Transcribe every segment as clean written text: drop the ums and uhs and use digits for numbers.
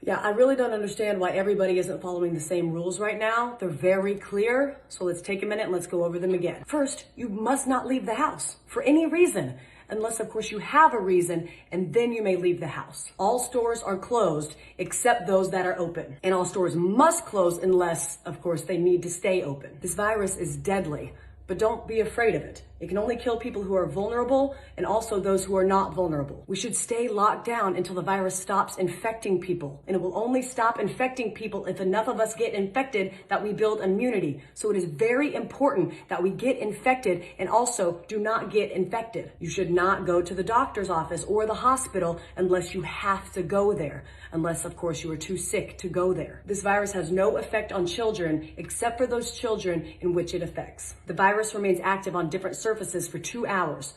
Yeah, I really don't understand why everybody isn't following the same rules right now. They're very clear. So let's take a minute and let's go over them again. First, you must not leave the house for any reason, unless of course you have a reason, and then you may leave the house. All stores are closed except those that are open. And all stores must close unless, of course, they need to stay open. This virus is deadly, but don't be afraid of it. It can only kill people who are vulnerable and also those who are not vulnerable. We should stay locked down until the virus stops infecting people. And it will only stop infecting people if enough of us get infected that we build immunity. So it is very important that we get infected and also do not get infected. You should not go to the doctor's office or the hospital unless you have to go there. Unless, of course, you are too sick to go there. This virus has no effect on children except for those children in which it affects. The virus remains active on different surfaces for 2 hours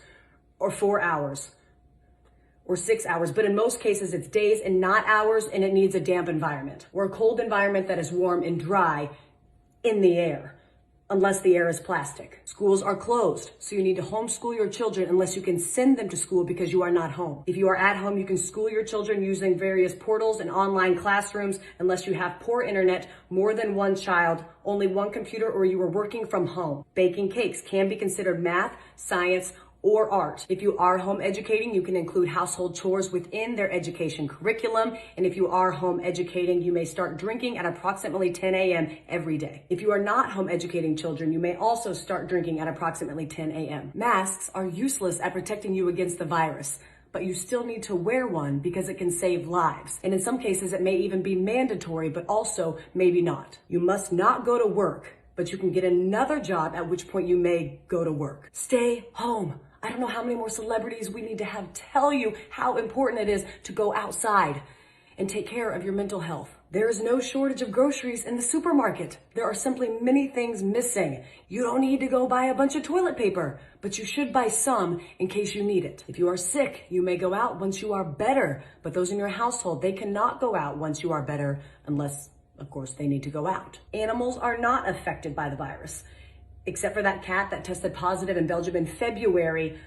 or 4 hours or 6 hours, but in most cases it's days and not hours, and it needs a damp environment or a cold environment that is warm and dry in the air, unless the air is plastic. Schools are closed, so you need to homeschool your children unless you can send them to school because you are not home. If you are at home, you can school your children using various portals and online classrooms unless you have poor internet, more than one child, only one computer, or you are working from home. Baking cakes can be considered math, science, or art. If you are home educating, you can include household chores within their education curriculum. And if you are home educating, you may start drinking at approximately 10 a.m. every day. If you are not home educating children, you may also start drinking at approximately 10 a.m. Masks are useless at protecting you against the virus, but you still need to wear one because it can save lives. And in some cases, it may even be mandatory, but also maybe not. You must not go to work, but you can get another job, at which point you may go to work. Stay home. I don't know how many more celebrities we need to have tell you how important it is to go outside and take care of your mental health. There is no shortage of groceries in the supermarket. There are simply many things missing. You don't need to go buy a bunch of toilet paper, but you should buy some in case you need it. If you are sick, you may go out once you are better, but those in your household, they cannot go out once you are better unless, of course, they need to go out. Animals are not affected by the virus, except for that cat that tested positive in Belgium in February,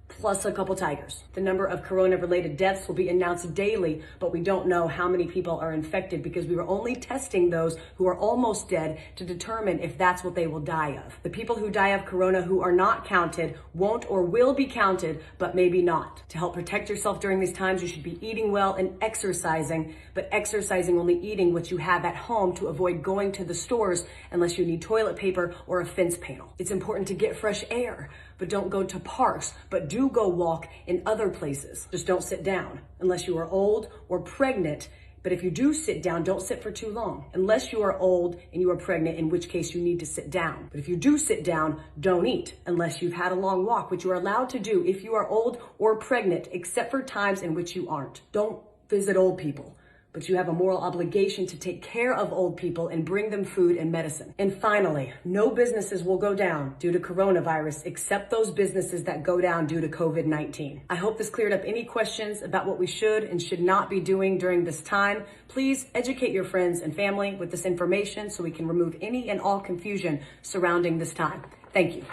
plus a couple tigers. The number of corona-related deaths will be announced daily, but we don't know how many people are infected because we were only testing those who are almost dead to determine if that's what they will die of. The people who die of corona who are not counted won't or will be counted, but maybe not. To help protect yourself during these times, you should be eating well and exercising, but exercising only eating what you have at home to avoid going to the stores unless you need toilet paper or a fence panel. It's important to get fresh air, but don't go to parks, but do go walk in other places. Just don't sit down unless you are old or pregnant. But if you do sit down, don't sit for too long. Unless you are old and you are pregnant, in which case you need to sit down. But if you do sit down, don't eat unless you've had a long walk, which you are allowed to do if you are old or pregnant, except for times in which you aren't. Don't visit old people, but you have a moral obligation to take care of old people and bring them food and medicine. And finally, no businesses will go down due to coronavirus except those businesses that go down due to COVID-19. I hope this cleared up any questions about what we should and should not be doing during this time. Please educate your friends and family with this information so we can remove any and all confusion surrounding this time. Thank you.